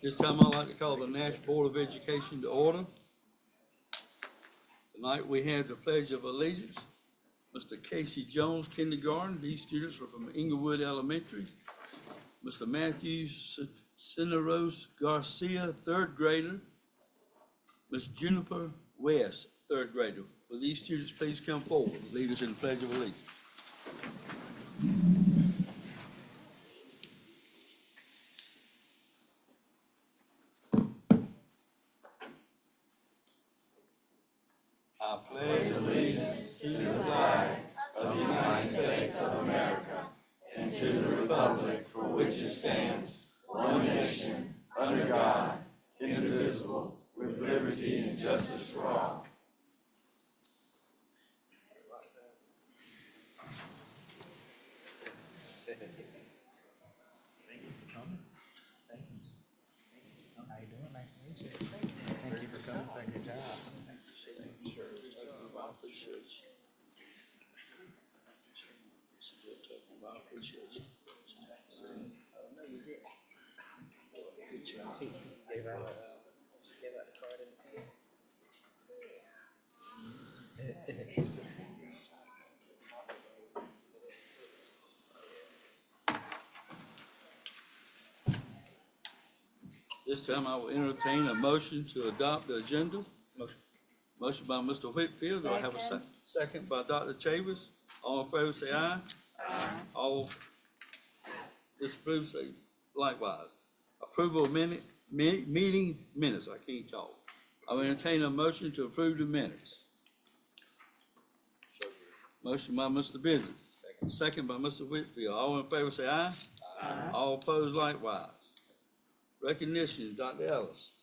This time I'd like to call the Nash Board of Education to order. Tonight we have the Pledge of Allegiance. Mr. Casey Jones, kindergarten. These students are from Inglewood Elementary. Mr. Matthew Cineros Garcia, third grader. Ms. Juniper West, third grader. Will these students please come forward, lead us in the Pledge of Allegiance? I pledge allegiance to the flag of the United States of America and to the republic for which it stands, one nation, under God, indivisible, with liberty and justice for all. Thank you for coming. Thank you. How you doing? Nice to meet you. Thank you for coming. Thank you, job. Thank you. Sure. I appreciate you. This is real tough. I appreciate you. Good job. Gave out a card in the pants. This time I will entertain a motion to adopt the agenda. Motion by Mr. Whitfield. Do I have a second? Second by Dr. Chavez. All in favor say aye. Aye. All disapprove say likewise. Approval of meeting minutes. I can't talk. I will entertain a motion to approve the minutes. Motion by Mr. Busy. Second by Mr. Whitfield. All in favor say aye. Aye. All opposed likewise. Recognition, Dr. Ellis.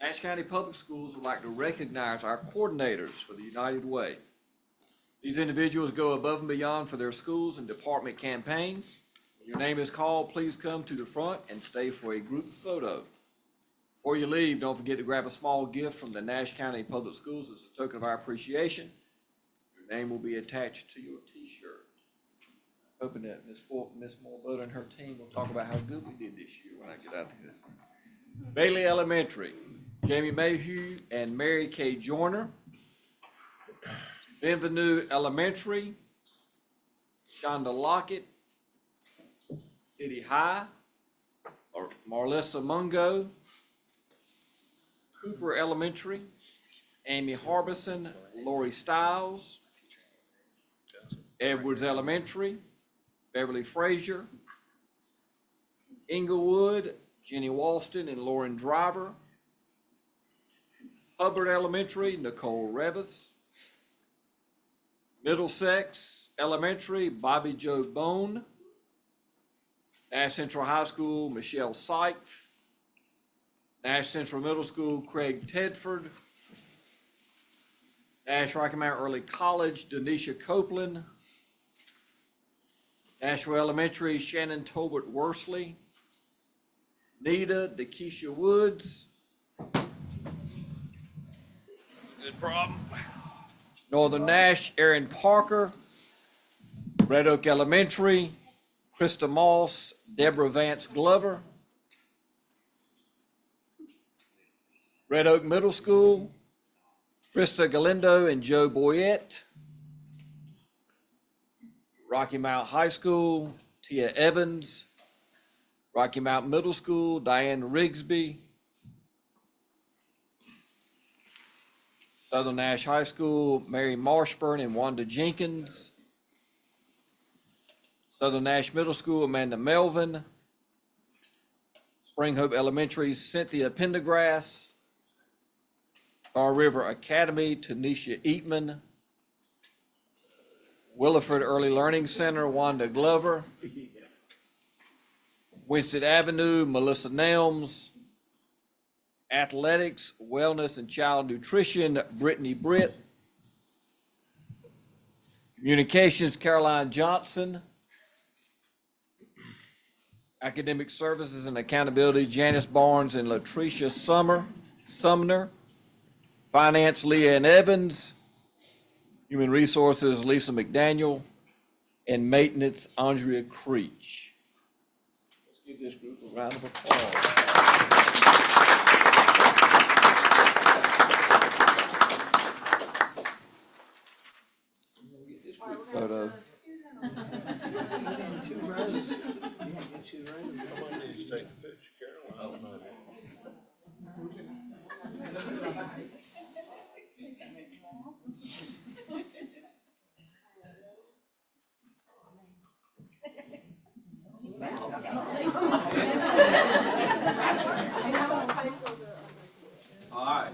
Nash County Public Schools would like to recognize our coordinators for the United Way. These individuals go above and beyond for their schools and department campaigns. When your name is called, please come to the front and stay for a group photo. Before you leave, don't forget to grab a small gift from the Nash County Public Schools as a token of our appreciation. Your name will be attached to your t-shirt. Hoping that Ms. Morboda and her team will talk about how good we did this year when I get out of here. Bailey Elementary. Jamie Mayhew and Mary Kay Joyner. Benvenue Elementary, Shonda Lockett. City High, Marlissa Mungo. Cooper Elementary, Amy Harbison, Lori Stiles. Edwards Elementary, Beverly Frazier. Inglewood, Jenny Walston and Lauren Driver. Hubbard Elementary, Nicole Revis. Middlesex Elementary, Bobby Jo Bone. Nash Central High School, Michelle Sykes. Nash Central Middle School, Craig Tedford. Nash Rocky Mount Early College, Denisha Copeland. Nashville Elementary, Shannon Tolbert Worsley. Nita DeKeisha Woods. Good problem. Northern Nash, Aaron Parker. Red Oak Elementary, Krista Moss, Deborah Vance Glover. Red Oak Middle School, Krista Galindo and Joe Boyette. Rocky Mount High School, Tia Evans. Rocky Mount Middle School, Diane Rigsby. Southern Nash High School, Mary Marshburn and Wanda Jenkins. Southern Nash Middle School, Amanda Melvin. Spring Hope Elementary, Cynthia Pendergrass. Tar River Academy, Tanisha Eatman. Williford Early Learning Center, Wanda Glover. Winston Avenue, Melissa Nelms. Athletics, Wellness and Child Nutrition, Brittany Britt. Communications, Caroline Johnson. Academic Services and Accountability, Janice Barnes and Latricia Sumner. Finance, Leah Ann Evans. Human Resources, Lisa McDaniel. And Maintenance, Andrea Creech. Let's give this group a round of applause. Get this group photo. All right.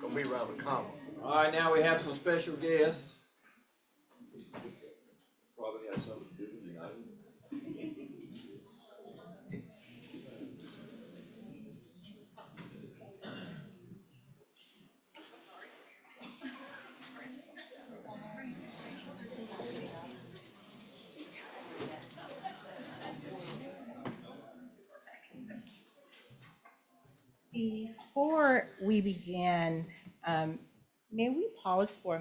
Gonna be rather common. All right, now we have some special guests. Probably have something to do with United. Before we begin, may we pause for a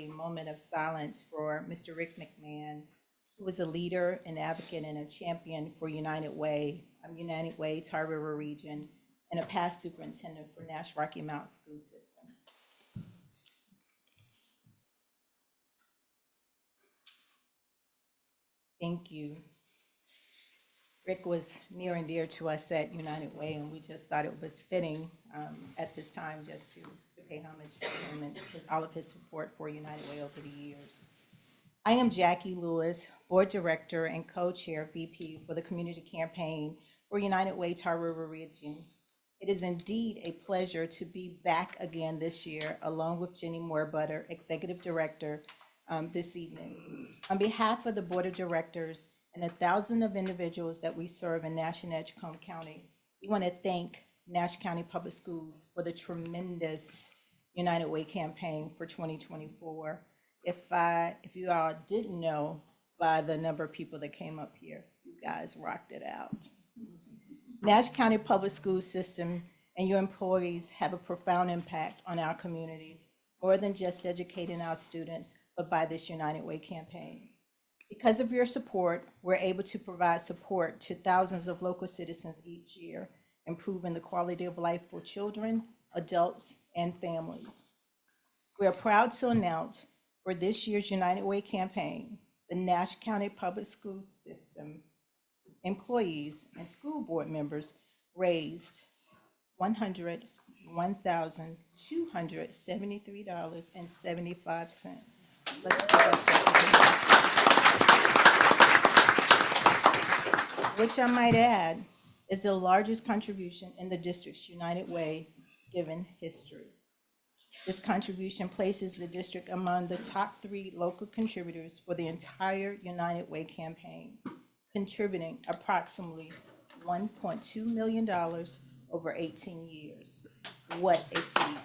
moment of silence for Mr. Rick McMahon, who was a leader, an advocate, and a champion for United Way, Tar River Region, and a past superintendent for Nash Rocky Mountain School Systems. Thank you. Rick was near and dear to us at United Way, and we just thought it was fitting at this time just to pay homage to him and all of his support for United Way over the years. I am Jackie Lewis, Board Director and Co-Chair VP for the Community Campaign for United Way Tar River Region. It is indeed a pleasure to be back again this year, along with Jenny Moore-Butter, Executive Director, this evening. On behalf of the Board of Directors and 1,000 of individuals that we serve in Nash and Edgecombe County, we want to thank Nash County Public Schools for the tremendous United Way campaign for 2024. If you all didn't know by the number of people that came up here, you guys rocked it out. Nash County Public School System and your employees have a profound impact on our communities, more than just educating our students, but by this United Way campaign. Because of your support, we're able to provide support to thousands of local citizens each year, improving the quality of life for children, adults, and families. We are proud to announce for this year's United Way campaign, the Nash County Public School System employees and school board members raised $101,273.75. Let's give ourselves which I might add is the largest contribution in the district's United Way given history. This contribution places the district among the top 3 local contributors for the entire United Way campaign, contributing approximately $1.2 million over 18 years. What a feat.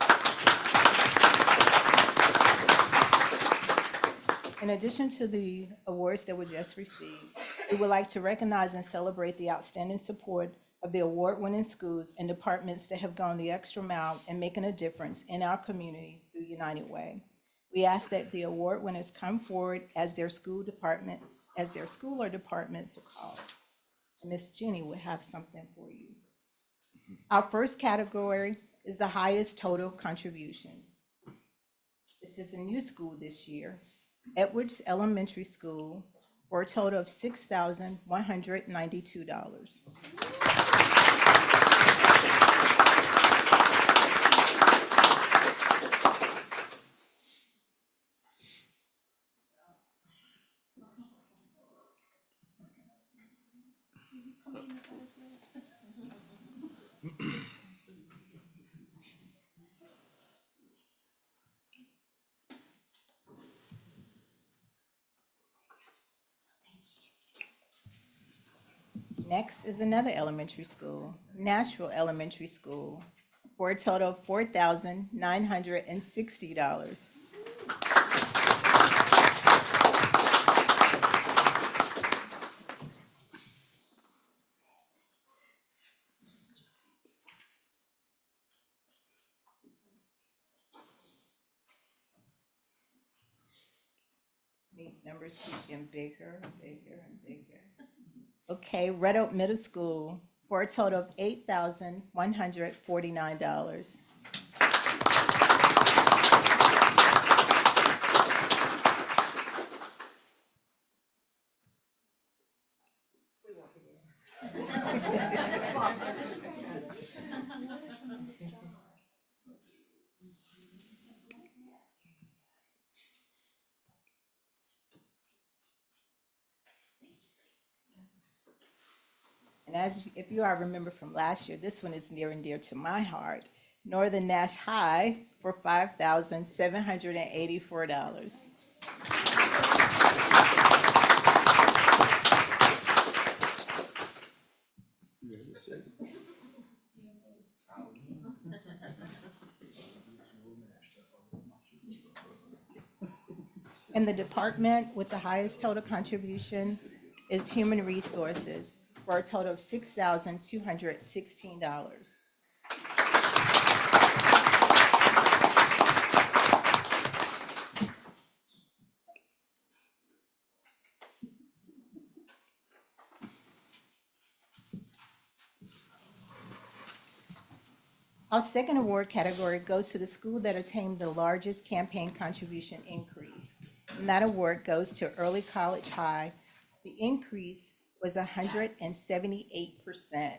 In addition to the awards that were just received, we would like to recognize and celebrate the outstanding support of the award-winning schools and departments that have gone the extra mile in making a difference in our communities through United Way. We ask that the award winners come forward as their school or departments are called. And Miss Jenny will have something for you. Our first category is the highest total contribution. This is a new school this year, Edwards Elementary School, for a total of $6,192. Next is another elementary school, Nashville Elementary School, for a total of $4,960. These numbers keep getting bigger and bigger and bigger. Okay, Red Oak Middle School, for a total of $8,149. And if you all remember from last year, this one is near and dear to my heart. Northern Nash High for $5,784. Yeah, just a second. And the department with the highest total contribution is Human Resources for a total of $6,216. Our second award category goes to the school that attained the largest campaign contribution increase. And that award goes to Early College High. The increase was 178%.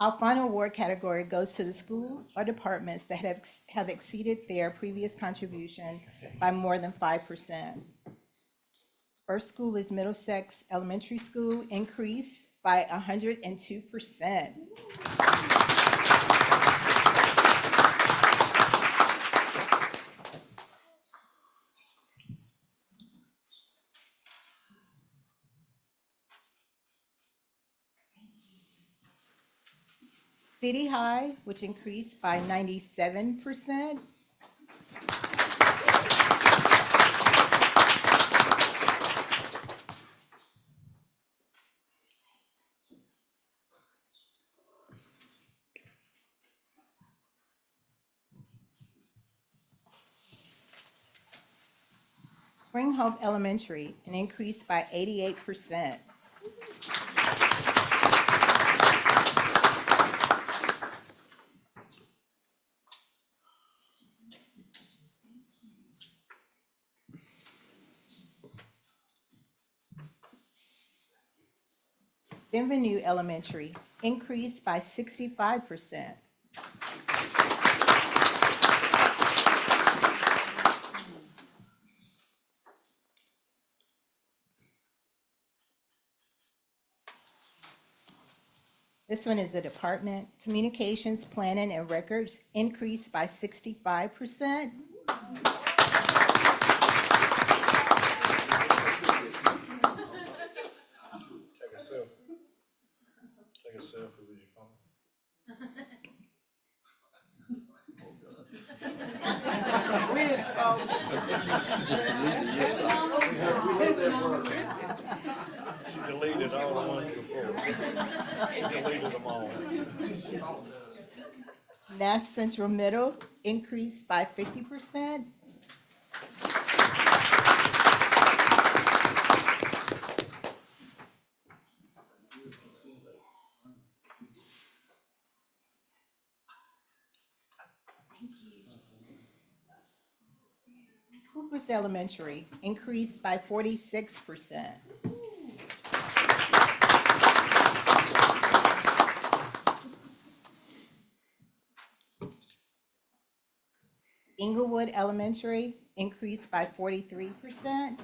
Our final award category goes to the school or departments that have exceeded their previous contribution by more than 5%. First school is Middlesex Elementary School, increased by 102%. City High, which increased by 97%. Spring Hope Elementary, an increase by 88%. Benvenue Elementary, increased by 65%. This one is the department. Communications, Planning, and Records, increased by 65%. Take a selfie. Take a selfie with your phone. She just deleted it. She deleted all the ones before. She deleted them all. Nash Central Middle, increased by 50%. Cooper's Elementary, increased by 46%. Inglewood Elementary, increased by 43%.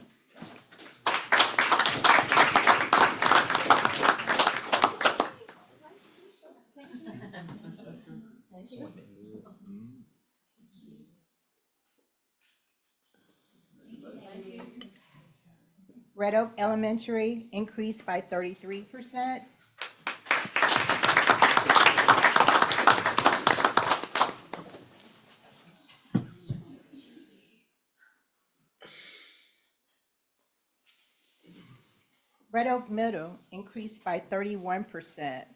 Red Oak Elementary increased by 33%. Red Oak Middle increased by 31%.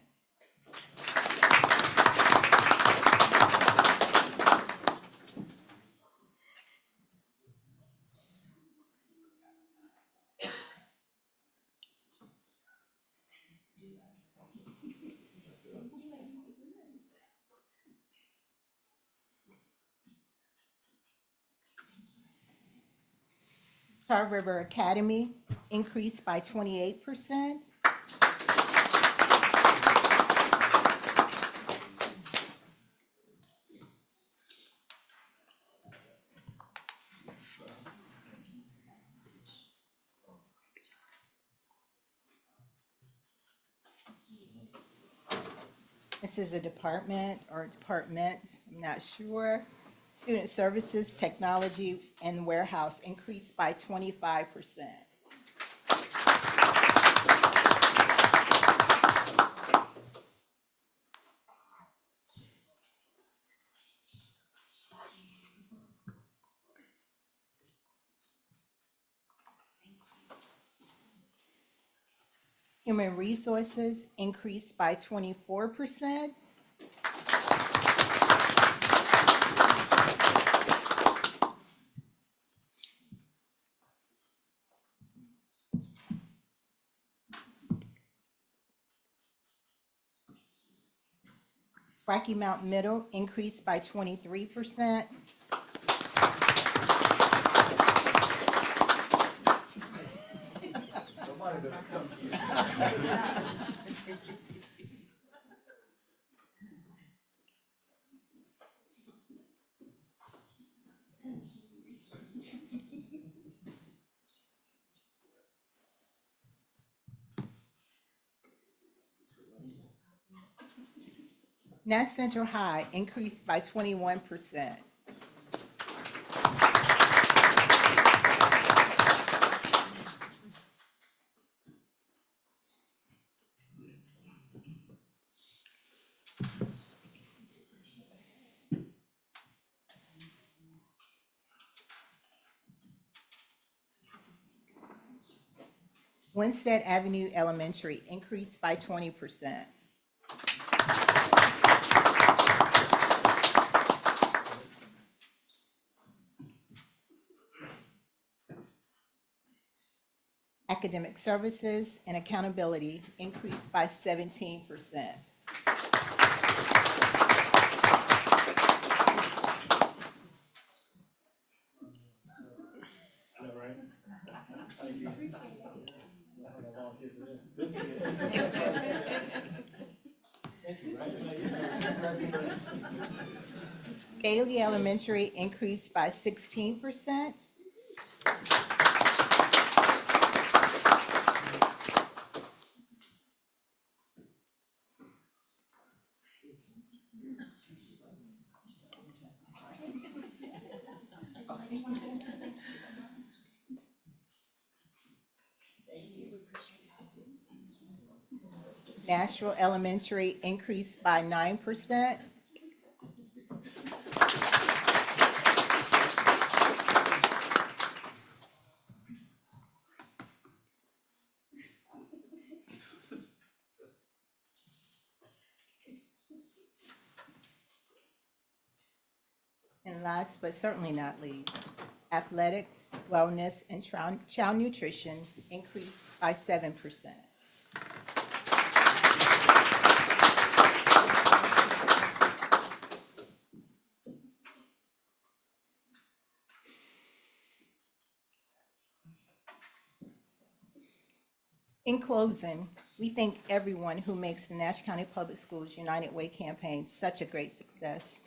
Tar River Academy increased by 28%. This is a department or departments, I'm not sure. Student Services, Technology, and Warehouse increased by 25%. Human Resources increased by 24%. Rocky Mount Middle increased by 23%. Nash Central High increased by 21%. Winstead Avenue Elementary increased by 20%. Academic Services and Accountability increased by 17%. Bailey Elementary increased by 16%. Nashville Elementary increased by 9%. And last but certainly not least, Athletics, Wellness, and Child Nutrition increased by 7%. In closing, we thank everyone who makes the Nash County Public Schools United Way campaign such a great success.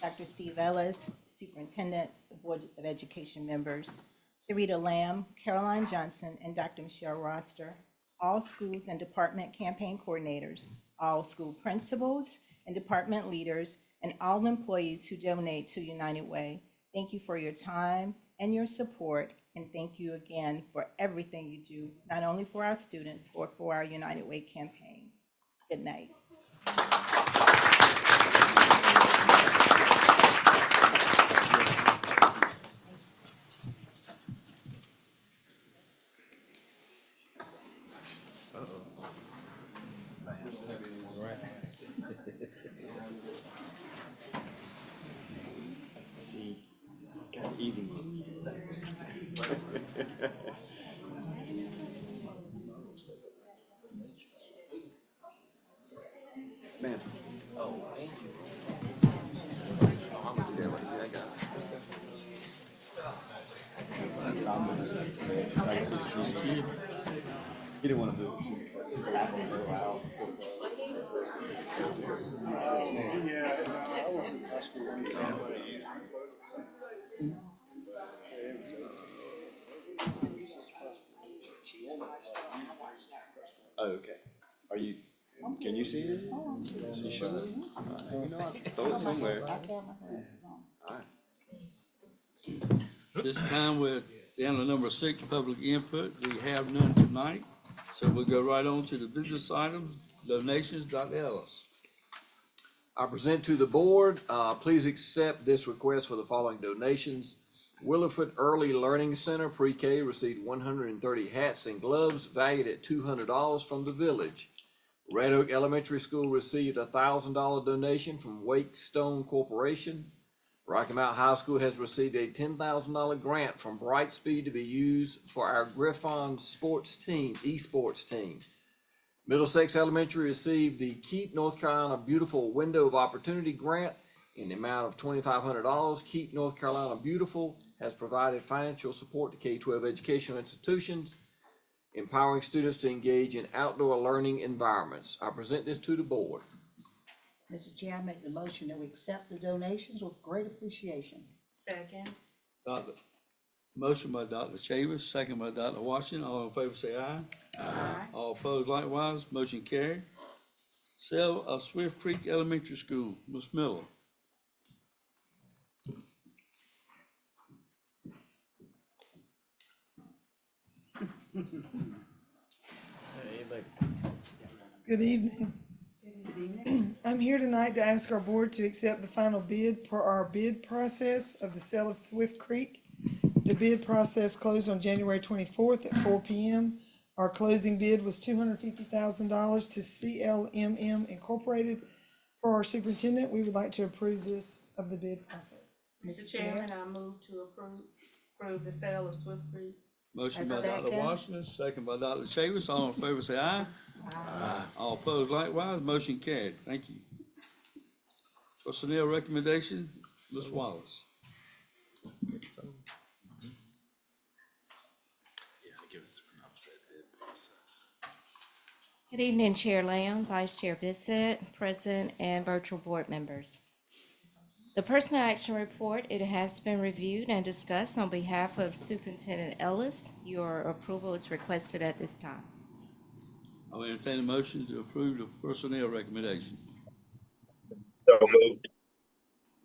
Dr. Steve Ellis, Superintendent, the Board of Education members, Sarita Lamb, Caroline Johnson, and Dr. Michelle Roster, all schools and department campaign coordinators, all school principals and department leaders, and all employees who donate to United Way. Thank you for your time and your support And thank you again for everything you do, not only for our students, but for our United Way campaign. Good night. See, got an easy one. Man. He didn't want to do it. Oh, okay. Are you, can you see it? You sure? You know, I throw it somewhere. Alright. This time we're down to number 6, public input. We have none tonight. So we'll go right on to the business items, donations. Dr. Ellis. I present to the board, please accept this request for the following donations. Willowfoot Early Learning Center, pre-K, received 130 hats and gloves valued at $200 from the village. Red Oak Elementary School received a $1,000 donation from Wake Stone Corporation. Rocky Mount High School has received a $10,000 grant from Brightspeed to be used for our Griffon sports team, esports team. Middlesex Elementary received the Keep North Carolina Beautiful Window of Opportunity Grant in the amount of $2,500. Keep North Carolina Beautiful has provided financial support to K-12 educational institutions, empowering students to engage in outdoor learning environments. I present this to the board. Mr. Chair, I make the motion that we accept the donations with great appreciation. Second. Motion by Dr. Chavis, second by Dr. Washington. All in favor say aye. Aye. All opposed likewise, motion carried. Sale of Swift Creek Elementary School, Ms. Miller. Good evening. I'm here tonight to ask our board to accept the final bid per our bid process of the sale of Swift Creek. The bid process closed on January 24th at 4 p.m. Our closing bid was $250,000 to CLMM Incorporated. For our superintendent, we would like to approve this of the bid process. Mr. Chairman, I move to approve the sale of Swift Creek. Motion A by Dr. second. Washington, second by Dr. Chavis. All in favor say aye. Aye. All opposed likewise, motion carried. Thank you. Personnel recommendation, Ms. Wallace. Yeah, give us the opposite bid process. Good evening, Chair Lamb, Vice Chair Bissett, President, and virtual board members. The personnel action report, it has been reviewed and discussed on behalf of Superintendent Ellis. Your approval is requested at this time. I will entertain a motion to approve the personnel recommendation. So moved.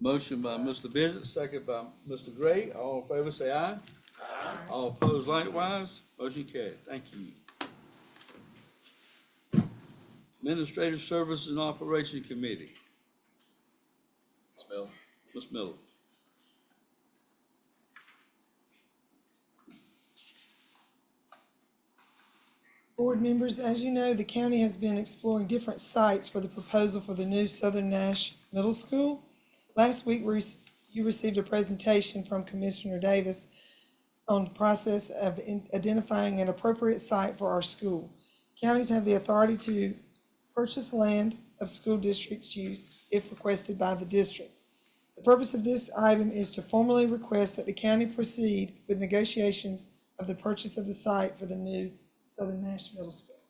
Motion by Mr. Bissett, second by Mr. Gray. All in favor say aye. Aye. All opposed likewise, motion carried. Thank you. Administrative Services and Operation Committee, Ms. Miller. Ms. Miller. Board members, as you know, the county has been exploring different sites for the proposal for the new Southern Nash Middle School. Last week, you received a presentation from Commissioner Davis on the process of identifying an appropriate site for our school. Counties have the authority to purchase land of school district's use if requested by the district. The purpose of this item is to formally request that the county proceed with negotiations of the purchase of the site for the new Southern Nash Middle School.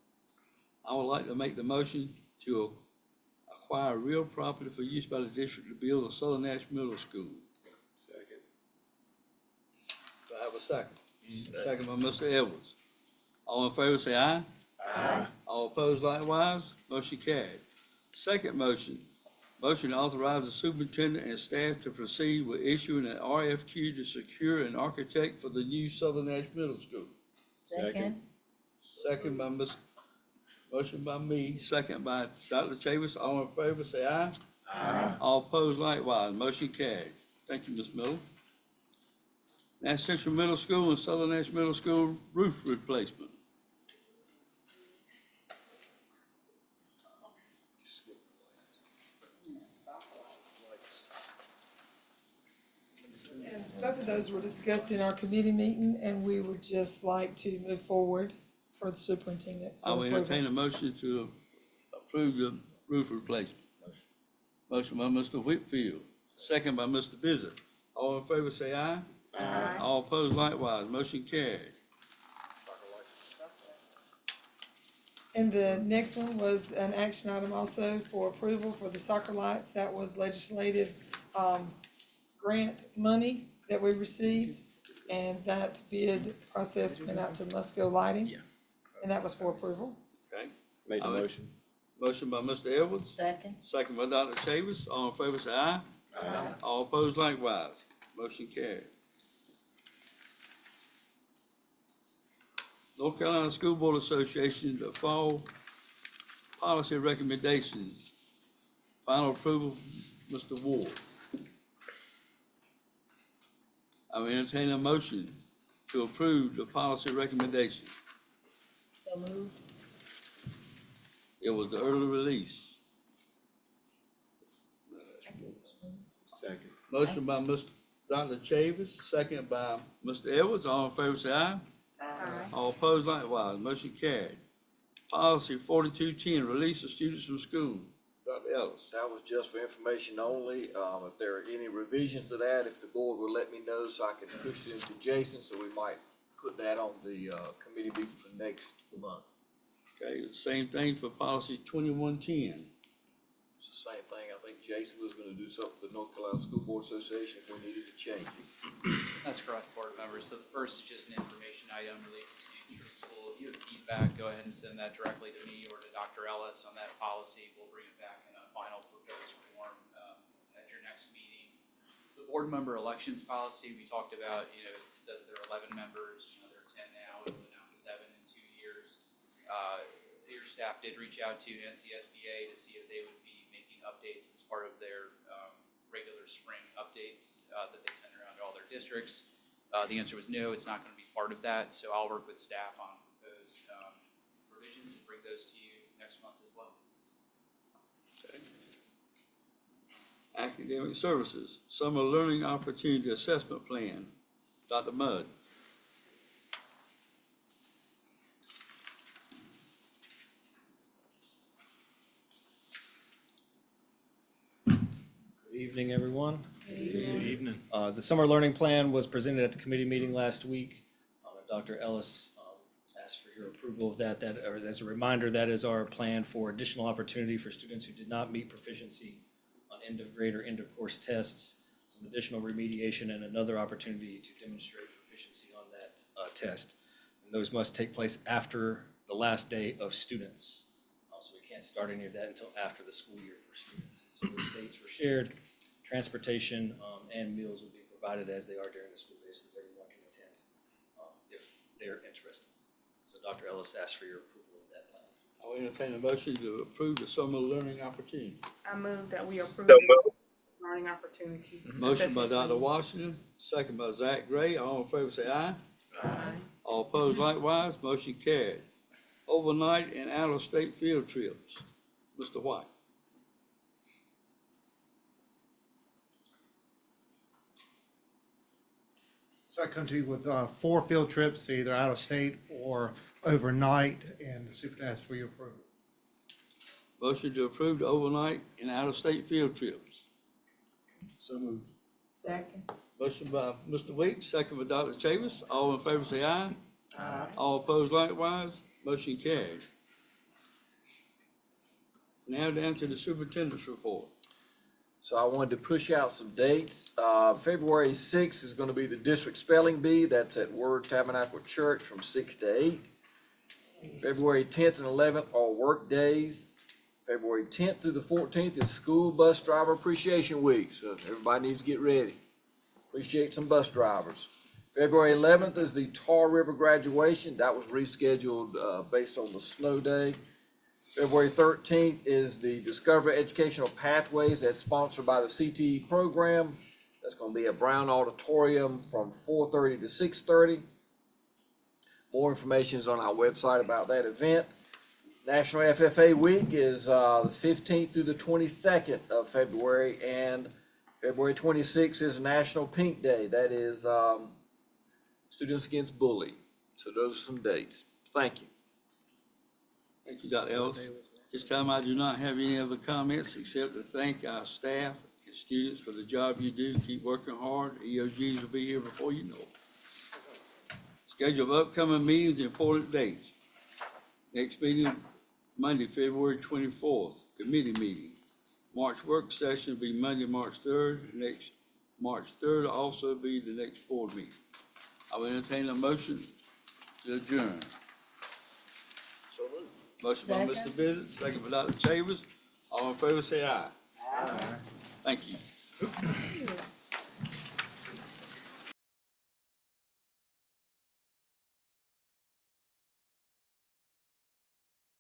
I would like to make the motion to acquire real property for use by the district to build a Southern Nash Middle School. Second. Do I have a second? Second by Mr. Edwards. All in favor say aye. Aye. All opposed likewise, motion carried. Second motion, Motion to authorize the superintendent and staff to proceed with issuing an RFQ to secure an architect for the new Southern Ash Middle School. Second. Second by motion by me, second by Dr. Chavis. All in favor, say aye. Aye. All opposed likewise. Motion carried. Thank you, Ms. Miller. Nash Central Middle School and Southern Nash Middle School roof replacement. And both of those were discussed in our committee meeting, and we would just like to move forward for the superintendent. for I will approval. entertain a motion to approve the roof replacement. Motion by Mr. Whitfield, second by Mr. Bizzard. All in favor, say aye. Aye. All opposed likewise. Motion carried. And the next one was an action item also for approval for the soccer lights. That was legislative, grant money that we received. And that bid process went out to Musco Lighting. Yeah. And that was for approval. Okay. Made the All right. motion. Motion by Mr. Edwards, Second. second by Dr. Chavis. All in favor, say aye. Aye. All opposed likewise. Motion carried. North Carolina School Board Association, the fall policy recommendations. Final approval, Mr. Ward. I will entertain a motion to approve the policy recommendation. So moved. It was the early release. Second. Motion by Mr. Dr. Chavis, second by Mr. Edwards. All in favor, say aye. Aye. All opposed likewise. Motion carried. Policy 4210, release of students from school. Dr. Ellis. That was just for information only. If there are any revisions to that, if the board would let me know so I can push it into Jason, so we might put that on the, committee meeting for next month. Okay, the same thing for policy 2110. It's the same thing. I think Jason was gonna do something with the North Carolina School Board Association if we needed to change it. That's correct, board members. So the first is just an information item, release of students from school. If you have feedback, go ahead and send that directly to me or to Dr. Ellis on that policy. We'll bring it back in a final proposed form at your next meeting. The board member elections policy, we talked about, it says there are 11 members, there are 10 now, it went down to 7 in 2 years. Your staff did reach out to NCSBA to see if they would be making updates as part of their regular spring updates that they send around to all their districts. The answer was no, it's not going to be part of that, so I'll work with staff on proposed revisions and bring those to you next month as well. Academic Services, Summer Learning Opportunity Assessment Plan. Dr. Mudd. Good evening, everyone. Good evening. The summer learning plan was presented at the committee meeting last week. And Dr. Ellis asked for your approval of that. Or as a reminder, that is our plan for additional opportunity for students who did not meet proficiency on end of grade or end of course tests, some additional remediation and another opportunity to demonstrate proficiency on that test. And those must take place after the last day of students. So we can't start any of that until after the school year for students. So those dates were shared. Transportation and meals will be provided as they are during the school day so that everyone can attend if they're interested. So Dr. Ellis asked for your approval of that plan. I will entertain a motion to approve the Summer Learning Opportunity. I move that we approve So this moved. learning opportunity. Motion by Dr. Washington, second by Zach Gray. All in favor, say aye. Aye. All opposed likewise. Motion carried. Overnight and out-of-state field trips. Mr. White. So I come to you with 4 field trips, either out of state or overnight, and the superintendent asks for your approval. Motion to approve the overnight and out-of-state field trips. So moved. Second. Motion by Mr. Weeks, second by Dr. Chavis. All in favor, say aye. Aye. All opposed likewise. Motion carried. Now down to the superintendent's report. So I wanted to push out some dates. February 6th is gonna be the district spelling bee. That's at Word Tabernacle Church from 6 to 8. February 10th and 11th are work days. February 10th through the 14th is School Bus Driver Appreciation Week, so everybody needs to get ready. Appreciate some bus drivers. February 11th is the Tar River graduation. That was rescheduled based on the snow day. February 13th is the Discover Educational Pathways that's sponsored by the CTE program. That's going to be at Brown Auditorium from 4:30 to 6:30. More information is on our website about that event. National FFA Week is the 15th through the 22nd of February, and February 26th is National Pink Day. That is Students Against Bullying. So those are some dates. Thank you. Thank you, Dr. Ellis. This time I do not have any other comments except to thank our staff and students for the job you do. Keep working hard. EOGs will be here before you know it. Schedule of upcoming meetings and important dates. Next meeting, Monday, February 24th, committee meeting. March work session will be Monday, March 3rd. Next March 3rd will also be the next board meeting. I will entertain a motion to adjourn. So moved. Motion by Mr. Bissett, second by Dr. Chambers. All in favor say aye. Aye. Thank you.